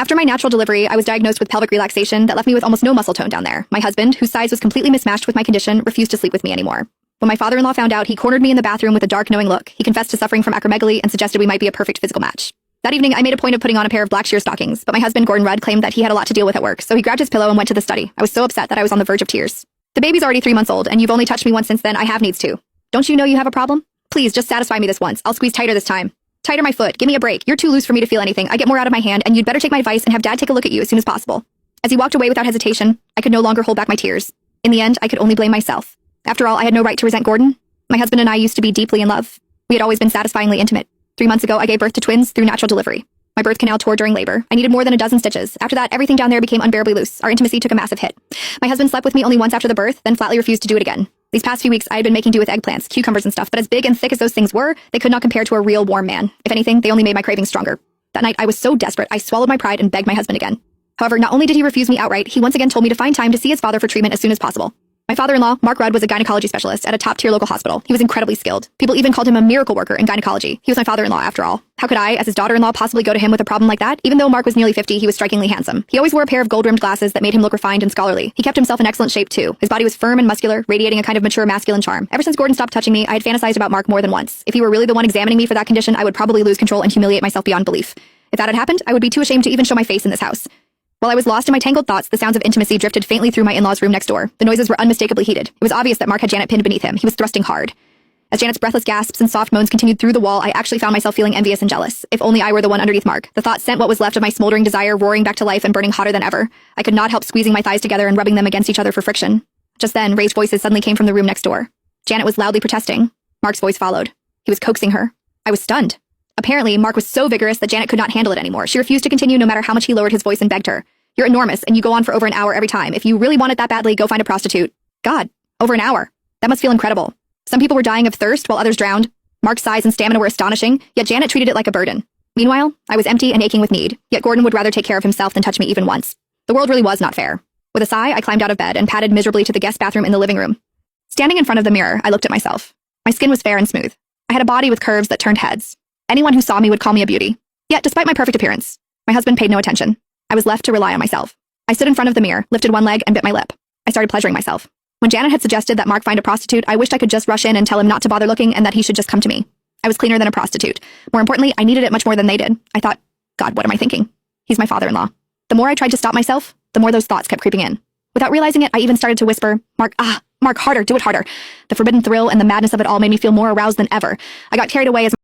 After my natural delivery, I was diagnosed with pelvic relaxation that left me with almost no muscle tone down there. My husband, whose size was completely mismatched with my condition, refused to sleep with me anymore. When my father-in-law found out, he cornered me in the bathroom with a dark, knowing look. He confessed to suffering from acromegaly and suggested we might be a perfect physical match. That evening, I made a point of putting on a pair of black sheer stockings, but my husband, Gordon Rudd, claimed that he had a lot to deal with at work, so he grabbed his pillow and went to the study. I was so upset that I was on the verge of tears. The baby's already 3 months old, and you've only touched me once since then. I have needs too. Don't you know you have a problem? Please, just satisfy me this once. I'll squeeze tighter this time. Tighter my foot. Give me a break. You're too loose for me to feel anything. I get more out of my hand, and you'd better take my advice and have Dad take a look at you as soon as possible. As he walked away without hesitation, I could no longer hold back my tears. In the end, I could only blame myself. After all, I had no right to resent Gordon. My husband and I used to be deeply in love. We had always been satisfyingly intimate. 3 months ago, I gave birth to twins through natural delivery. My birth canal tore during labor. I needed more than a dozen stitches. After that, everything down there became unbearably loose. Our intimacy took a massive hit. My husband slept with me only once after the birth, then flatly refused to do it again. These past few weeks, I had been making do with eggplants, cucumbers and stuff, but as big and thick as those things were, they could not compare to a real warm man. If anything, they only made my cravings stronger. That night, I was so desperate, I swallowed my pride and begged my husband again. However, not only did he refuse me outright, he once again told me to find time to see his father for treatment as soon as possible. My father-in-law, Mark Rudd, was a gynecology specialist at a top-tier local hospital. He was incredibly skilled. People even called him a miracle worker in gynecology. He was my father-in-law, after all. How could I, as his daughter-in-law, possibly go to him with a problem like that? Even though Mark was nearly 50, he was strikingly handsome. He always wore a pair of gold-rimmed glasses that made him look refined and scholarly. He kept himself in excellent shape, too. His body was firm and muscular, radiating a kind of mature masculine charm. Ever since Gordon stopped touching me, I had fantasized about Mark more than once. If he were really the one examining me for that condition, I would probably lose control and humiliate myself beyond belief. If that had happened, I would be too ashamed to even show my face in this house. While I was lost in my tangled thoughts, the sounds of intimacy drifted faintly through my in-laws' room next door. The noises were unmistakably heated. It was obvious that Mark had Janet pinned beneath him. He was thrusting hard. As Janet's breathless gasps and soft moans continued through the wall, I actually found myself feeling envious and jealous. If only I were the one underneath Mark. The thought sent what was left of my smoldering desire roaring back to life and burning hotter than ever. I could not help squeezing my thighs together and rubbing them against each other for friction. Just then, raised voices suddenly came from the room next door. Janet was loudly protesting. Mark's voice followed. He was coaxing her. I was stunned. Apparently, Mark was so vigorous that Janet could not handle it anymore. She refused to continue no matter how much he lowered his voice and begged her. You're enormous, and you go on for over an hour every time. If you really want it that badly, go find a prostitute. God, over an hour. That must feel incredible. Some people were dying of thirst while others drowned. Mark's size and stamina were astonishing, yet Janet treated it like a burden. Meanwhile, I was empty and aching with need, yet Gordon would rather take care of himself than touch me even once. The world really was not fair. With a sigh, I climbed out of bed and padded miserably to the guest bathroom in the living room. Standing in front of the mirror, I looked at myself. My skin was fair and smooth. I had a body with curves that turned heads. Anyone who saw me would call me a beauty. Yet, despite my perfect appearance, my husband paid no attention. I was left to rely on myself. I stood in front of the mirror, lifted one leg, and bit my lip. I started pleasuring myself. When Janet had suggested that Mark find a prostitute, I wished I could just rush in and tell him not to bother looking and that he should just come to me. I was cleaner than a prostitute. More importantly, I needed it much more than they did. I thought, God, what am I thinking? He's my father-in-law. The more I tried to stop myself, the more those thoughts kept creeping in. Without realizing it, I even started to whisper, Mark, harder, do it harder. The forbidden thrill and the madness of it all made me feel more aroused than ever. I got carried away as